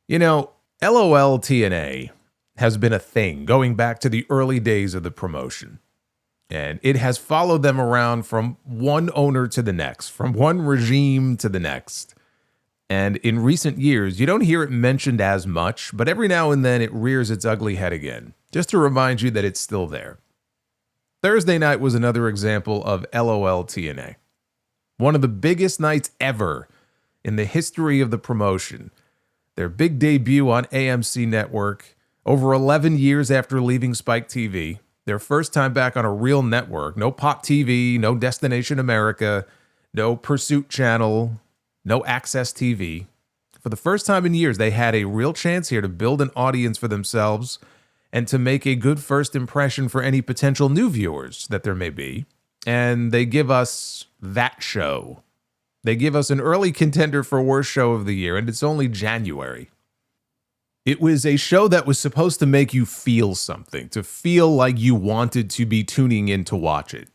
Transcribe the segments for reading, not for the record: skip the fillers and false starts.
You know, LOL TNA has been a thing going back to the early days of the promotion. And it has followed them around from one owner to the next, from one regime to the next. And in recent years, you don't hear it mentioned as much, but every now and then it rears its ugly head again, just to remind you that it's still there. Thursday night was another example of LOL TNA. One of the biggest nights ever in the history of the promotion. Their big debut on AMC Network, over 11 years after leaving Spike TV. Their first time back on a real network. No Pop TV, no Destination America, no Pursuit Channel, no Access TV. For the first time in years, they had a real chance here to build an audience for themselves and to make a good first impression for any potential new viewers that there may be. And they give us that show. They give us an early contender for worst show of the year, and it's only January. It was a show that was supposed to make you feel something, to feel like you wanted to be tuning in to watch it,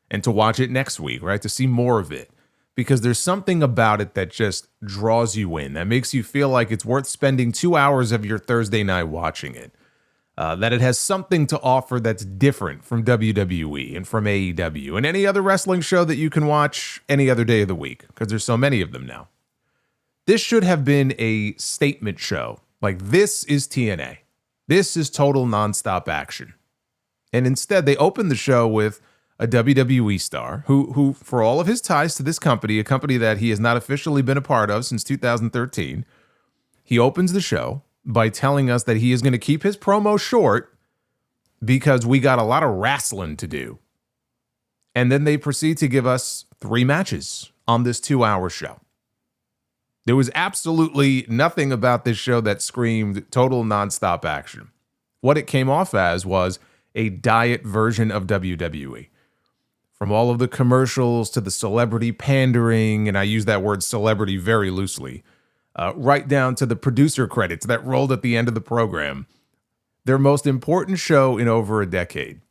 and to watch it next week, right? To see more of it. Because there's something about it that just draws you in, that makes you feel like it's worth spending 2 hours of your Thursday night watching it. That it has something to offer that's different from WWE and from AEW and any other wrestling show that you can watch any other day of the week, because there's so many of them now. This should have been a statement show. Like, this is TNA. This is total nonstop action. And instead, they opened the show with a WWE star who, for all of his ties to this company, a company that he has not officially been a part of since 2013, he opens the show by telling us that he is going to keep his promo short because we got a lot of wrestling to do. And then they proceed to give us 3 matches on this 2-hour show. There was absolutely nothing about this show that screamed total nonstop action. What it came off as was a diet version of WWE. From all of the commercials to the celebrity pandering, and I use that word celebrity very loosely, right down to the producer credits that rolled at the end of the program. Their most important show in over a decade,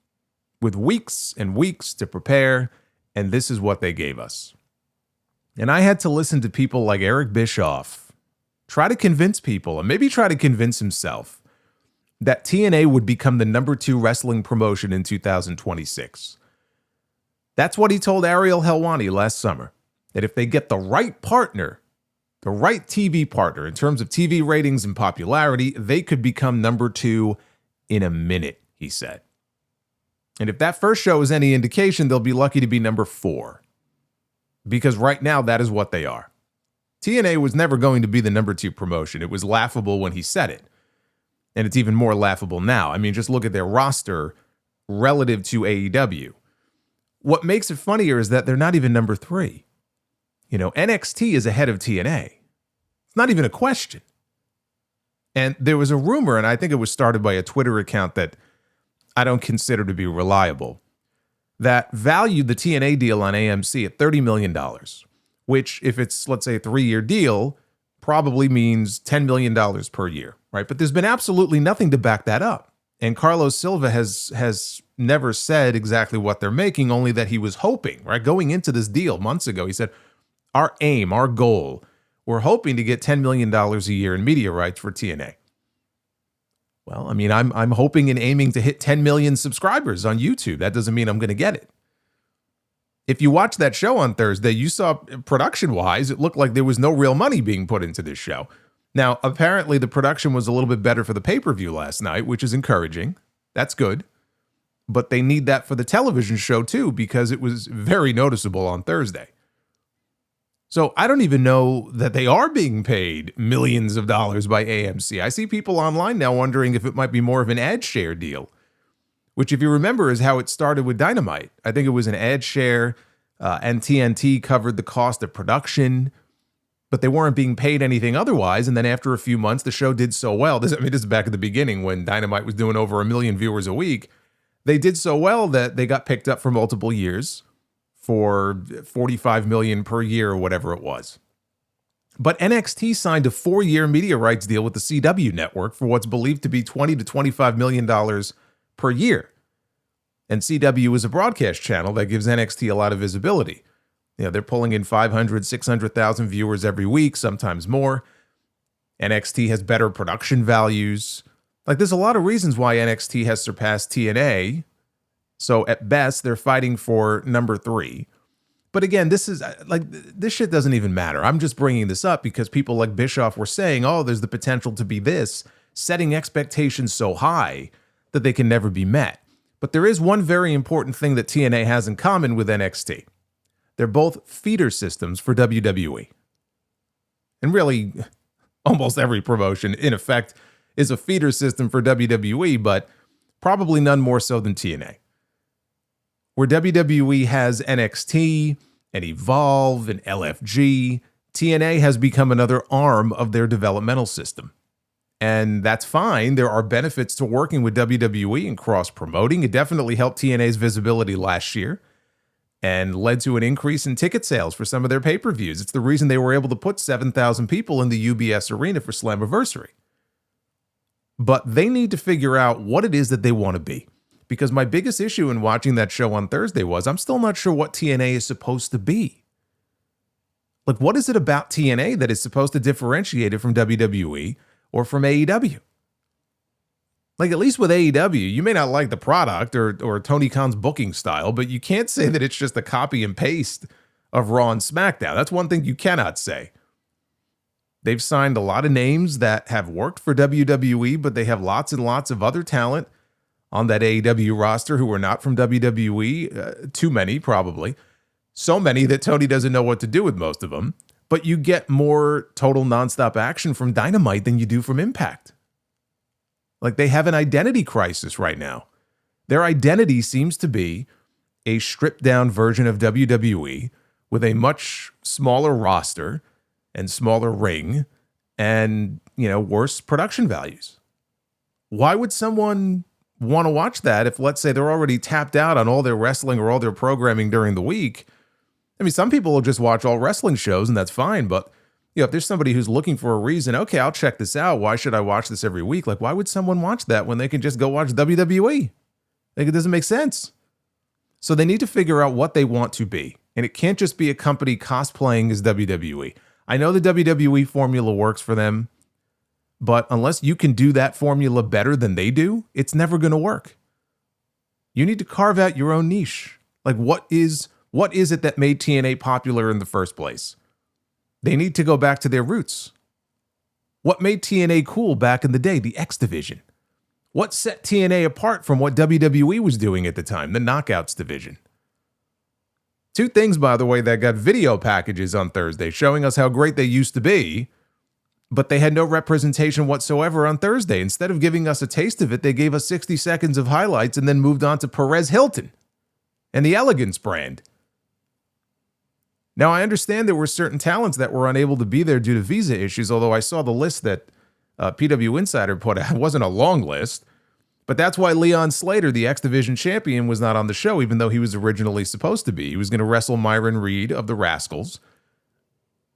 with weeks and weeks to prepare, and this is what they gave us. And I had to listen to people like Eric Bischoff try to convince people, and maybe try to convince himself, that TNA would become the number 2 wrestling promotion in 2026. That's what he told Ariel Helwani last summer, that if they get the right partner, the right TV partner in terms of TV ratings and popularity, they could become number 2 in a minute, he said. And if that first show is any indication, they'll be lucky to be number 4. Because right now, that is what they are. TNA was never going to be the number 2 promotion. It was laughable when he said it. And it's even more laughable now. I mean, just look at their roster relative to AEW. What makes it funnier is that they're not even number 3. You know, NXT is ahead of TNA. It's not even a question. And there was a rumor, and I think it was started by a Twitter account that I don't consider to be reliable, that valued the TNA deal on AMC at $30 million, which, if it's, let's say, a 3-year deal, probably means $10 million per year, right? But there's been absolutely nothing to back that up. And Carlos Silva has never said exactly what they're making, only that he was hoping, right? Going into this deal months ago, he said, our aim, our goal, we're hoping to get $10 million a year in media rights for TNA. Well, I mean, I'm hoping and aiming to hit 10 million subscribers on YouTube. That doesn't mean I'm going to get it. If you watched that show on Thursday, you saw production-wise, it looked like there was no real money being put into this show. Now, apparently the production was a little bit better for the pay-per-view last night, which is encouraging. That's good. But they need that for the television show too, because it was very noticeable on Thursday. So I don't even know that they are being paid millions of dollars by AMC. I see people online now wondering if it might be more of an ad share deal, which, if you remember, is how it started with Dynamite. I think it was an ad share, and TNT covered the cost of production, but they weren't being paid anything otherwise. And then after a few months, the show did so well. This is back at the beginning when Dynamite was doing over 1 million viewers a week. They did so well that they got picked up for multiple years for $45 million per year or whatever it was. But NXT signed a 4-year media rights deal with the CW network for what's believed to be $20 to $25 million per year. And CW is a broadcast channel that gives NXT a lot of visibility. You know, they're pulling in 500, 600,000 viewers every week, sometimes more. NXT has better production values. Like, there's a lot of reasons why NXT has surpassed TNA. So at best, they're fighting for number 3. But again, this shit doesn't even matter. I'm just bringing this up because people like Bischoff were saying, oh, there's the potential to be this, setting expectations so high that they can never be met. But there is one very important thing that TNA has in common with NXT. They're both feeder systems for WWE. And really, almost every promotion, in effect, is a feeder system for WWE, but probably none more so than TNA. Where WWE has NXT and Evolve and LFG, TNA has become another arm of their developmental system. And that's fine. There are benefits to working with WWE and cross-promoting. It definitely helped TNA's visibility last year and led to an increase in ticket sales for some of their pay-per-views. It's the reason they were able to put 7,000 people in the UBS Arena for Slammiversary. But they need to figure out what it is that they want to be. Because my biggest issue in watching that show on Thursday was I'm still not sure what TNA is supposed to be. Like, what is it about TNA that is supposed to differentiate it from WWE or from AEW? Like, at least with AEW, you may not like the product or Tony Khan's booking style, but you can't say that it's just a copy and paste of Raw and SmackDown. That's one thing you cannot say. They've signed a lot of names that have worked for WWE, but they have lots and lots of other talent on that AEW roster who are not from WWE, too many probably. So many that Tony doesn't know what to do with most of them. But you get more total nonstop action from Dynamite than you do from Impact. Like, they have an identity crisis right now. Their identity seems to be a stripped down version of WWE with a much smaller roster and smaller ring and, worse production values. Why would someone want to watch that if, let's say, they're already tapped out on all their wrestling or all their programming during the week? I mean, some people will just watch all wrestling shows and that's fine. But, if there's somebody who's looking for a reason, okay, I'll check this out. Why should I watch this every week? Like, why would someone watch that when they can just go watch WWE? Like, it doesn't make sense. So they need to figure out what they want to be. And it can't just be a company cosplaying as WWE. I know the WWE formula works for them, but unless you can do that formula better than they do, it's never going to work. You need to carve out your own niche. Like, what is it that made TNA popular in the first place? They need to go back to their roots. What made TNA cool back in the day? The X Division. What set TNA apart from what WWE was doing at the time? The Knockouts Division. 2 things, by the way, that got video packages on Thursday showing us how great they used to be, but they had no representation whatsoever on Thursday. Instead of giving us a taste of it, they gave us 60 seconds of highlights and then moved on to Perez Hilton and the Elegance brand. Now, I understand there were certain talents that were unable to be there due to visa issues, although I saw the list that PW Insider put out. It wasn't a long list, but that's why Leon Slater, the X Division champion, was not on the show, even though he was originally supposed to be. He was going to wrestle Myron Reed of the Rascals,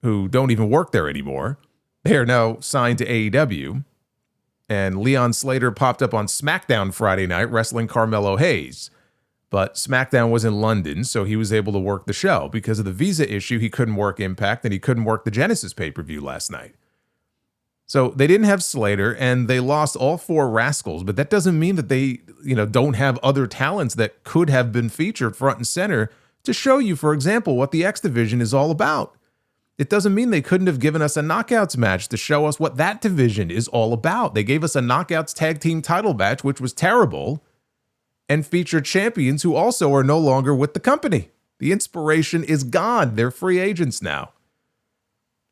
who don't even work there anymore. They are now signed to AEW, and Leon Slater popped up on SmackDown Friday night wrestling Carmelo Hayes. But SmackDown was in London, so he was able to work the show. Because of the visa issue, he couldn't work Impact, and he couldn't work the Genesis pay-per-view last night. So they didn't have Slater, and they lost all 4 Rascals, but that doesn't mean that they, don't have other talents that could have been featured front and center to show you, for example, what the X Division is all about. It doesn't mean they couldn't have given us a Knockouts match to show us what that division is all about. They gave us a Knockouts tag team title match, which was terrible, and featured champions who also are no longer with the company. The inspiration is gone. They're free agents now.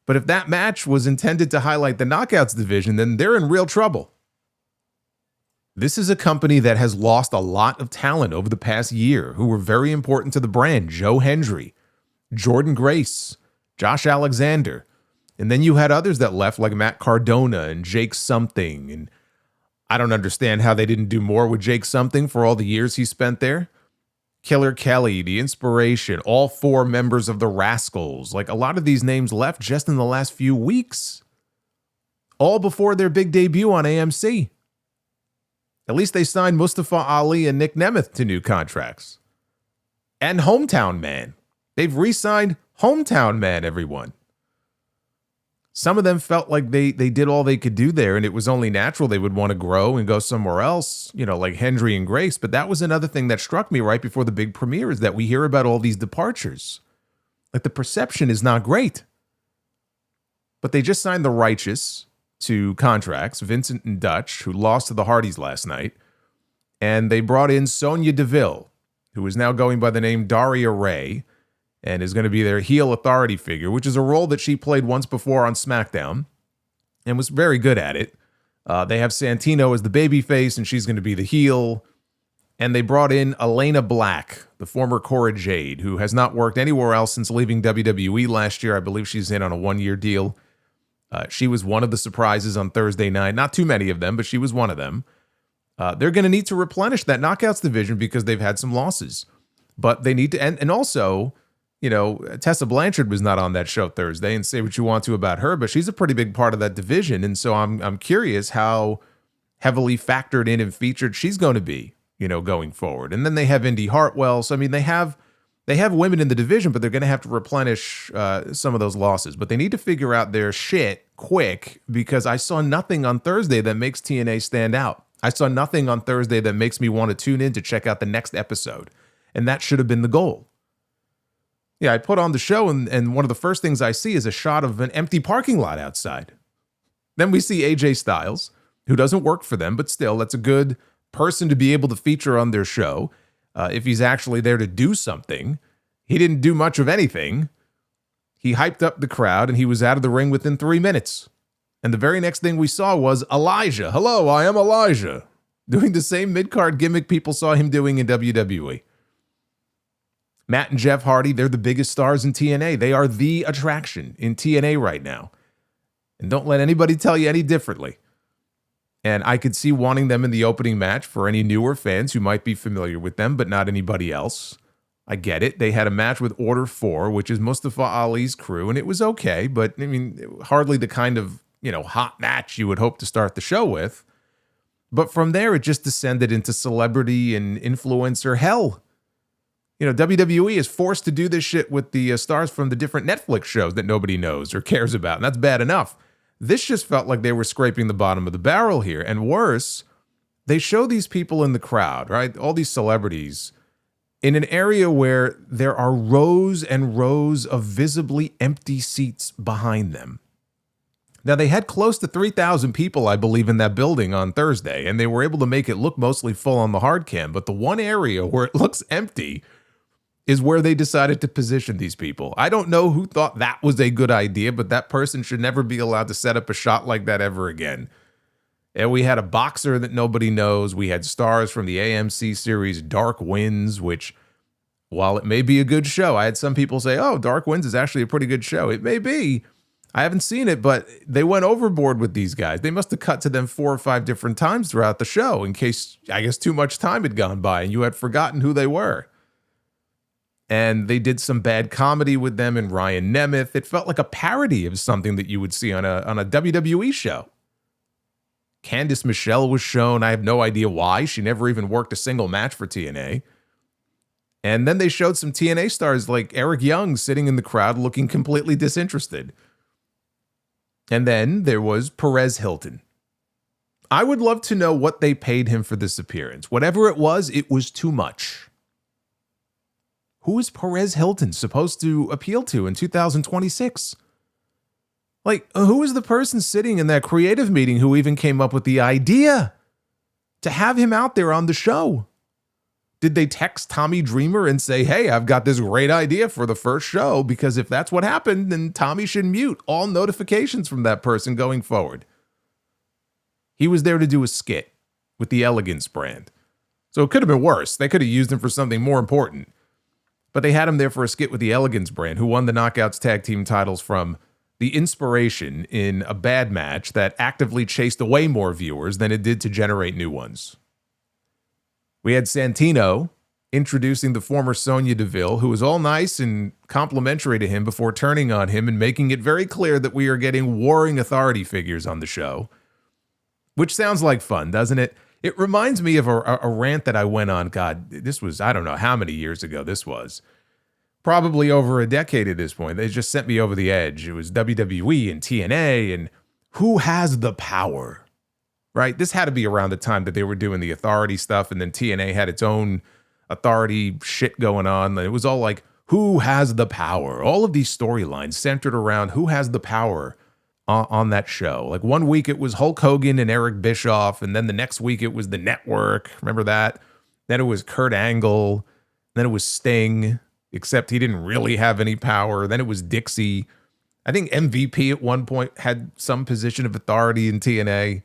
But if that match was intended to highlight the Knockouts division, then they're in real trouble. This is a company that has lost a lot of talent over the past year who were very important to the brand. Joe Hendry, Jordan Grace, Josh Alexander. And then you had others that left like Matt Cardona and Jake Something. And I don't understand how they didn't do more with Jake Something for all the years he spent there. Killer Kelly, The Inspiration, all 4 members of the Rascals. Like, a lot of these names left just in the last few weeks. All before their big debut on AMC. At least they signed Mustafa Ali and Nick Nemeth to new contracts. And Hometown Man. They've re-signed Hometown Man, everyone. Some of them felt like they did all they could do there, and it was only natural they would want to grow and go somewhere else, like Hendry and Grace. But that was another thing that struck me right before the big premiere, is that we hear about all these departures. Like, the perception is not great. But they just signed the Righteous to contracts, Vincent and Dutch, who lost to the Hardys last night. And they brought in Sonya Deville, who is now going by the name Daria Ray, and is going to be their heel authority figure, which is a role that she played once before on SmackDown and was very good at it. They have Santino as the babyface, and she's going to be the heel. And they brought in Elena Black, the former Cora Jade, who has not worked anywhere else since leaving WWE last year. I believe she's in on a one-year deal. She was one of the surprises on Thursday night. Not too many of them, but she was one of them. They're going to need to replenish that Knockouts division because they've had some losses. But they need to, and also, Tessa Blanchard was not on that show Thursday, and say what you want to about her, but she's a pretty big part of that division. And so I'm curious how heavily factored in and featured she's going to be, going forward. And then they have Indy Hartwell. So, I mean, they have women in the division, but they're going to have to replenish some of those losses. But they need to figure out their shit quick, because I saw nothing on Thursday that makes TNA stand out. I saw nothing on Thursday that makes me want to tune in to check out the next episode. And that should have been the goal. Yeah, I put on the show, and one of the first things I see is a shot of an empty parking lot outside. Then we see AJ Styles, who doesn't work for them, but still, that's a good person to be able to feature on their show. If he's actually there to do something. He didn't do much of anything. He hyped up the crowd, and he was out of the ring within 3 minutes. And the very next thing we saw was Elijah. Hello, I am Elijah. Doing the same mid-card gimmick people saw him doing in WWE. Matt and Jeff Hardy, they're the biggest stars in TNA. They are the attraction in TNA right now. And don't let anybody tell you any differently. And I could see wanting them in the opening match for any newer fans who might be familiar with them, but not anybody else. I get it. They had a match with Order 4, which is Mustafa Ali's crew, and it was okay, but I mean, hardly the kind of, hot match you would hope to start the show with. But from there, it just descended into celebrity and influencer hell. WWE is forced to do this shit with the stars from the different Netflix shows that nobody knows or cares about, and that's bad enough. This just felt like they were scraping the bottom of the barrel here. And worse, they show these people in the crowd, right? All these celebrities in an area where there are rows and rows of visibly empty seats behind them. Now, they had close to 3,000 people, I believe, in that building on Thursday, and they were able to make it look mostly full on the hard cam. But the one area where it looks empty is where they decided to position these people. I don't know who thought that was a good idea, but that person should never be allowed to set up a shot like that ever again. And we had a boxer that nobody knows. We had stars from the AMC series Dark Winds, which, while it may be a good show, I had some people say, oh, Dark Winds is actually a pretty good show. It may be. I haven't seen it, but they went overboard with these guys. They must have cut to them 4 or 5 different times throughout the show in case, I guess, too much time had gone by and you had forgotten who they were. And they did some bad comedy with them and Ryan Nemeth. It felt like a parody of something that you would see on a WWE show. Candice Michelle was shown. I have no idea why. She never even worked a single match for TNA. And then they showed some TNA stars like Eric Young sitting in the crowd looking completely disinterested. And then there was Perez Hilton. I would love to know what they paid him for this appearance. Whatever it was too much. Who is Perez Hilton supposed to appeal to in 2026? Like, who is the person sitting in that creative meeting who even came up with the idea to have him out there on the show? Did they text Tommy Dreamer and say, hey, I've got this great idea for the first show? Because if that's what happened, then Tommy should mute all notifications from that person going forward. He was there to do a skit with the Elegance brand. So it could have been worse. They could have used him for something more important. But they had him there for a skit with the Elegance brand, who won the Knockouts tag team titles from The Inspiration in a bad match that actively chased away more viewers than it did to generate new ones. We had Santino introducing the former Sonya Deville, who was all nice and complimentary to him before turning on him and making it very clear that we are getting warring authority figures on the show. Which sounds like fun, doesn't it? It reminds me of a rant that I went on. God, this was, I don't know how many years ago this was. probably over a decade at this point. They just sent me over the edge. It was WWE and TNA, and who has the power, right? This had to be around the time that they were doing the authority stuff, and then TNA had its own authority shit going on. It was all like, who has the power? All of these storylines centered around who has the power on that show. Like one week it was Hulk Hogan and Eric Bischoff, and then the next week it was the Network. Remember that? Then it was Kurt Angle. Then it was Sting, except he didn't really have any power. Then it was Dixie. I think MVP at one point had some position of authority in TNA.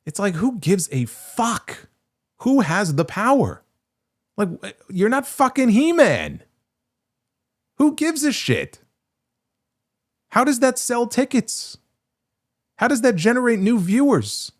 It's like, who gives a fuck? Who has the power? Like, you're not fucking He-Man. Who gives a shit? How does that sell tickets? How does that generate new viewers?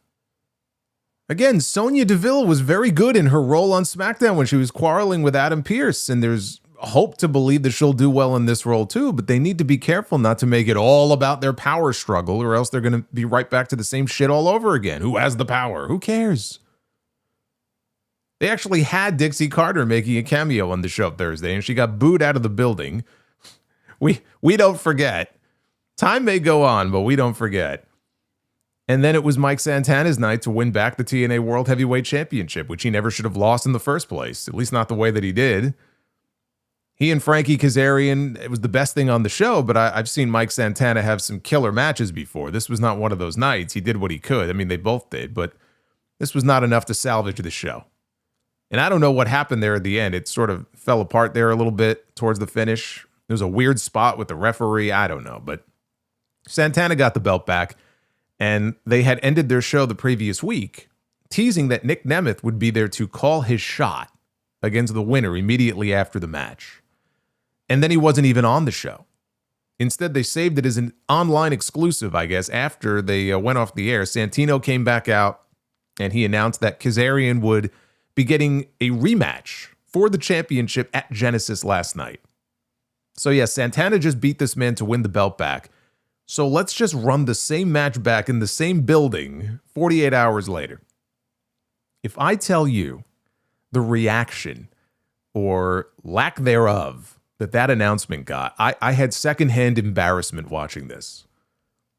Again, Sonya Deville was very good in her role on SmackDown when she was quarreling with Adam Pearce, and there's hope to believe that she'll do well in this role too, but they need to be careful not to make it all about their power struggle, or else they're going to be right back to the same shit all over again. Who has the power? Who cares? They actually had Dixie Carter making a cameo on the show Thursday, and she got booed out of the building. We don't forget. Time may go on, but we don't forget. And then it was Mike Santana's night to win back the TNA World Heavyweight Championship, which he never should have lost in the first place, at least not the way that he did. He and Frankie Kazarian, it was the best thing on the show, but I've seen Mike Santana have some killer matches before. This was not one of those nights. He did what he could. I mean, they both did, but this was not enough to salvage the show. And I don't know what happened there at the end. It sort of fell apart there a little bit towards the finish. There was a weird spot with the referee. I don't know, but Santana got the belt back, and they had ended their show the previous week, teasing that Nick Nemeth would be there to call his shot against the winner immediately after the match. And then he wasn't even on the show. Instead, they saved it as an online exclusive, I guess, after they went off the air. Santino came back out, and he announced that Kazarian would be getting a rematch for the championship at Genesis last night. So yeah, Santana just beat this man to win the belt back. So let's just run the same match back in the same building 48 hours later. If I tell you the reaction or lack thereof that announcement got, I had secondhand embarrassment watching this.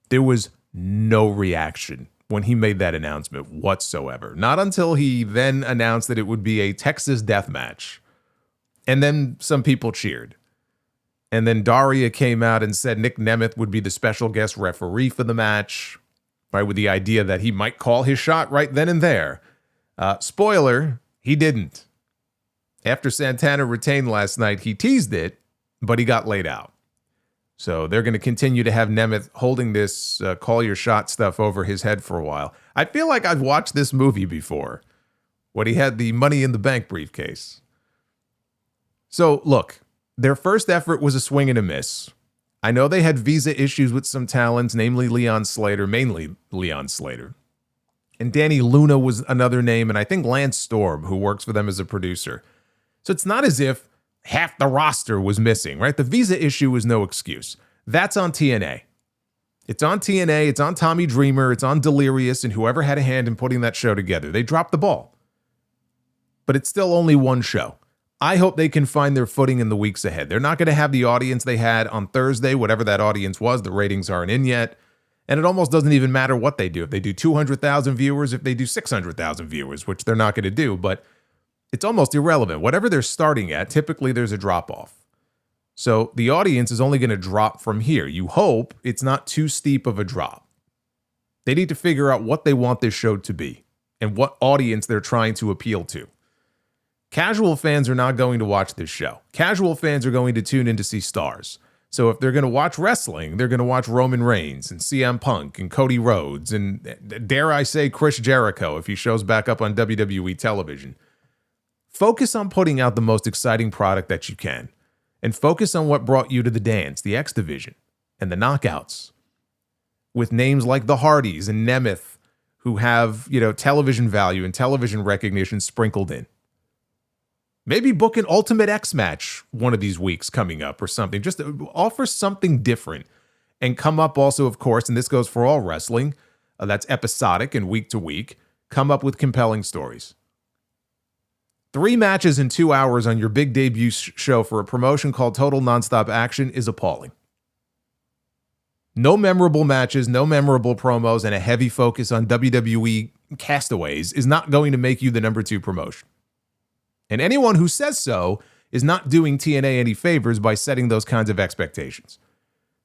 There was no reaction when he made that announcement whatsoever. Not until he then announced that it would be a Texas death match. And then some people cheered. And then Daria came out and said Nick Nemeth would be the special guest referee for the match, right, with the idea that he might call his shot right then and there. Spoiler, he didn't. After Santana retained last night, he teased it, but he got laid out. So they're going to continue to have Nemeth holding this call your shot stuff over his head for a while. I feel like I've watched this movie before, when he had the Money in the Bank briefcase. So look, their first effort was a swing and a miss. I know they had visa issues with some talents, namely Leon Slater, mainly Leon Slater. And Danny Luna was another name, and I think Lance Storm, who works for them as a producer. So it's not as if half the roster was missing, right? The visa issue was no excuse. That's on TNA. It's on TNA, it's on Tommy Dreamer, it's on Delirious, and whoever had a hand in putting that show together. They dropped the ball. But it's still only one show. I hope they can find their footing in the weeks ahead. They're not going to have the audience they had on Thursday, whatever that audience was. The ratings aren't in yet. And it almost doesn't even matter what they do. If they do 200,000 viewers, if they do 600,000 viewers, which they're not going to do, but it's almost irrelevant. Whatever they're starting at, typically there's a drop-off. So the audience is only going to drop from here. You hope it's not too steep of a drop. They need to figure out what they want this show to be and what audience they're trying to appeal to. Casual fans are not going to watch this show. Casual fans are going to tune in to see stars. So if they're going to watch wrestling, they're going to watch Roman Reigns and CM Punk and Cody Rhodes and, dare I say, Chris Jericho if he shows back up on WWE television. Focus on putting out the most exciting product that you can. And focus on what brought you to the dance, the X Division, and the Knockouts. With names like the Hardys and Nemeth, who have, television value and television recognition sprinkled in. Maybe book an Ultimate X match one of these weeks coming up or something. Just offer something different. And come up also, of course, and this goes for all wrestling, that's episodic and week to week, come up with compelling stories. 3 matches in 2 hours on your big debut show for a promotion called Total Nonstop Action is appalling. No memorable matches, no memorable promos, and a heavy focus on WWE castaways is not going to make you the number 2 promotion. And anyone who says so is not doing TNA any favors by setting those kinds of expectations.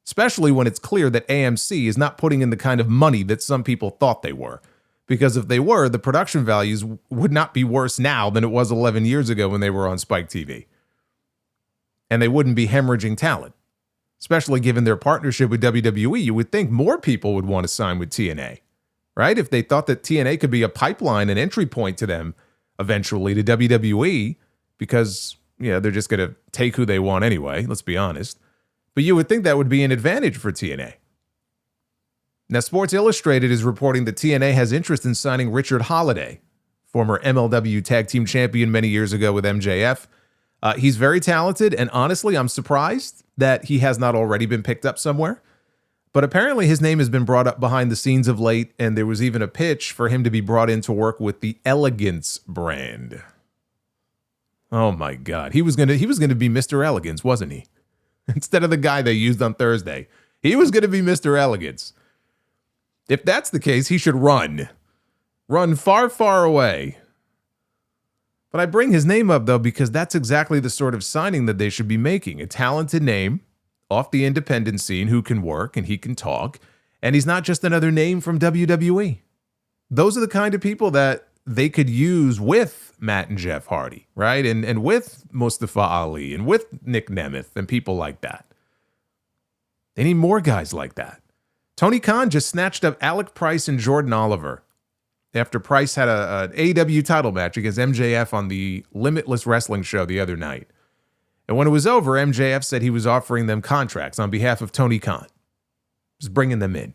Especially when it's clear that AMC is not putting in the kind of money that some people thought they were. Because if they were, the production values would not be worse now than it was 11 years ago when they were on Spike TV. And they wouldn't be hemorrhaging talent. Especially given their partnership with WWE, you would think more people would want to sign with TNA, right? If they thought that TNA could be a pipeline, an entry point to them eventually to WWE, because, they're just going to take who they want anyway, let's be honest. But you would think that would be an advantage for TNA. Now, Sports Illustrated is reporting that TNA has interest in signing Richard Holliday, former MLW Tag Team Champion many years ago with MJF. He's very talented, and honestly, I'm surprised that he has not already been picked up somewhere. But apparently his name has been brought up behind the scenes of late, and there was even a pitch for him to be brought in to work with the Elegance brand. Oh my God. He was gonna be Mr. Elegance, wasn't he? Instead of the guy they used on Thursday. He was gonna be Mr. Elegance. If that's the case, he should run. Run far, far away. But I bring his name up, though, because that's exactly the sort of signing that they should be making. A talented name off the independent scene who can work and he can talk. And he's not just another name from WWE. Those are the kind of people that they could use with Matt and Jeff Hardy, right? And with Mustafa Ali and with Nick Nemeth and people like that. They need more guys like that. Tony Khan just snatched up Alec Price and Jordan Oliver after Price had an AEW title match against MJF on the Limitless Wrestling show the other night. And when it was over, MJF said he was offering them contracts on behalf of Tony Khan. Just bringing them in.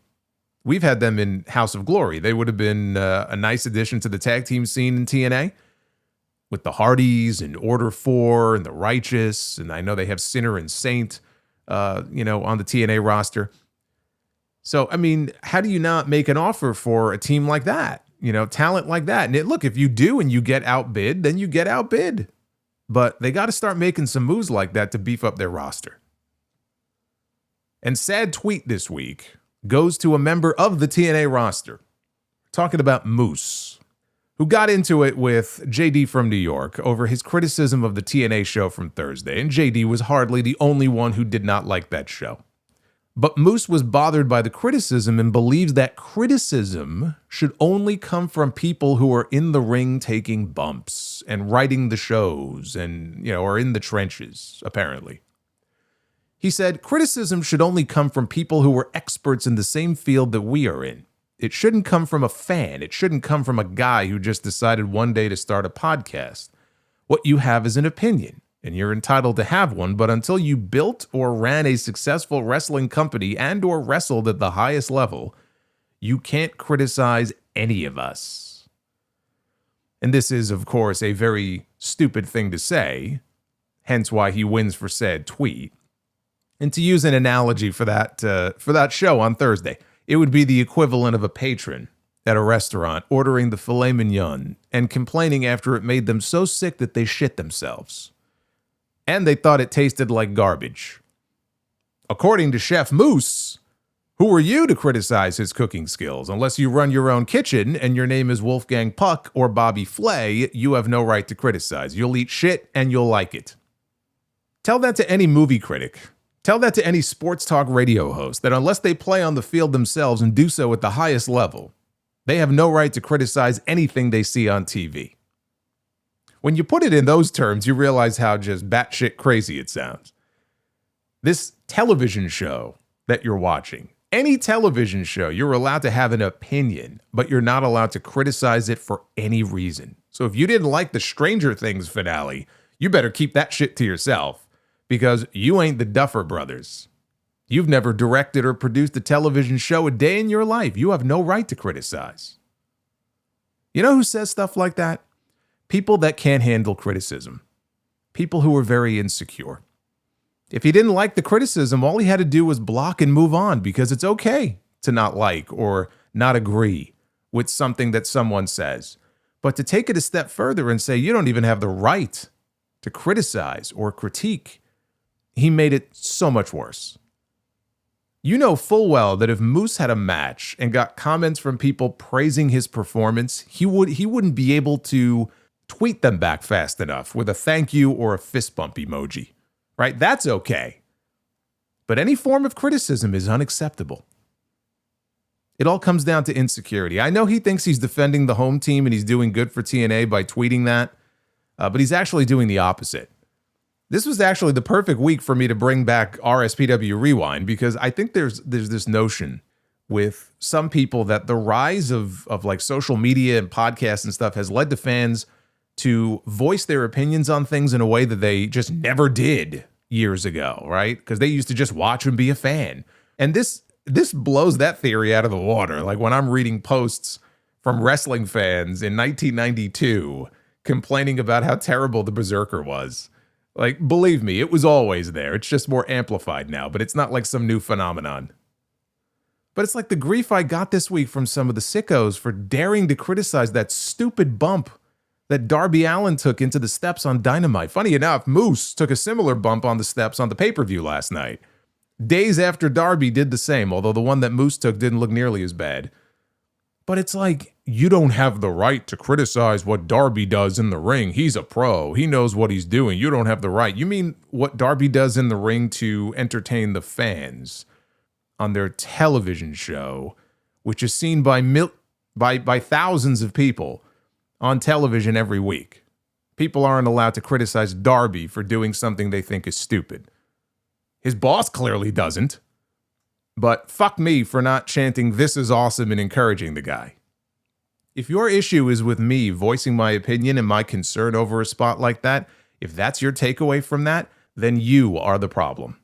We've had them in House of Glory. They would have been a nice addition to the tag team scene in TNA with the Hardys and Order 4 and the Righteous. And I know they have Sinner and Saint, on the TNA roster. So, I mean, how do you not make an offer for a team like that? Talent like that. And look, if you do and you get outbid, then you get outbid. But they got to start making some moves like that to beef up their roster. And sad tweet this week goes to a member of the TNA roster. Talking about Moose, who got into it with JD from New York over his criticism of the TNA show from Thursday. And JD was hardly the only one who did not like that show. But Moose was bothered by the criticism and believes that criticism should only come from people who are in the ring taking bumps and writing the shows and, or in the trenches, apparently. He said, criticism should only come from people who are experts in the same field that we are in. It shouldn't come from a fan. It shouldn't come from a guy who just decided one day to start a podcast. What you have is an opinion. And you're entitled to have one, but until you built or ran a successful wrestling company and or wrestled at the highest level, you can't criticize any of us. And this is, of course, a very stupid thing to say, hence why he wins for said tweet. And to use an analogy for that show on Thursday, it would be the equivalent of a patron at a restaurant ordering the filet mignon and complaining after it made them so sick that they shit themselves. And they thought it tasted like garbage. According to Chef Moose, who are you to criticize his cooking skills? Unless you run your own kitchen and your name is Wolfgang Puck or Bobby Flay, you have no right to criticize. You'll eat shit and you'll like it. Tell that to any movie critic. Tell that to any sports talk radio host, that unless they play on the field themselves and do so at the highest level, they have no right to criticize anything they see on TV. When you put it in those terms, you realize how just batshit crazy it sounds. This television show that you're watching, any television show, you're allowed to have an opinion, but you're not allowed to criticize it for any reason. So if you didn't like the Stranger Things finale, you better keep that shit to yourself, because you ain't the Duffer Brothers. You've never directed or produced a television show a day in your life. You have no right to criticize. You know who says stuff like that? People that can't handle criticism. People who are very insecure. If he didn't like the criticism, all he had to do was block and move on, because it's okay to not like or not agree with something that someone says. But to take it a step further and say you don't even have the right to criticize or critique, he made it so much worse. You know full well that if Moose had a match and got comments from people praising his performance, he wouldn't be able to tweet them back fast enough with a thank you or a fist bump emoji, right? That's okay. But any form of criticism is unacceptable. It all comes down to insecurity. I know he thinks he's defending the home team and he's doing good for TNA by tweeting that, but he's actually doing the opposite. This was actually the perfect week for me to bring back RSPW Rewind, because I think there's this notion with some people that the rise of like social media and podcasts and stuff has led to fans to voice their opinions on things in a way that they just never did years ago, right? Because they used to just watch and be a fan. And this blows that theory out of the water. Like when I'm reading posts from wrestling fans in 1992 complaining about how terrible the Berserker was. Like, believe me, it was always there. It's just more amplified now, but it's not like some new phenomenon. But it's like the grief I got this week from some of the sickos for daring to criticize that stupid bump that Darby Allin took into the steps on Dynamite. Funny enough, Moose took a similar bump on the steps on the pay-per-view last night. Days after Darby did the same, although the one that Moose took didn't look nearly as bad. But it's like, you don't have the right to criticize what Darby does in the ring. He's a pro. He knows what he's doing. You don't have the right. You mean what Darby does in the ring to entertain the fans on their television show, which is seen by thousands of people on television every week. People aren't allowed to criticize Darby for doing something they think is stupid. His boss clearly doesn't. But fuck me for not chanting "this is awesome" and encouraging the guy. If your issue is with me voicing my opinion and my concern over a spot like that, if that's your takeaway from that, then you are the problem.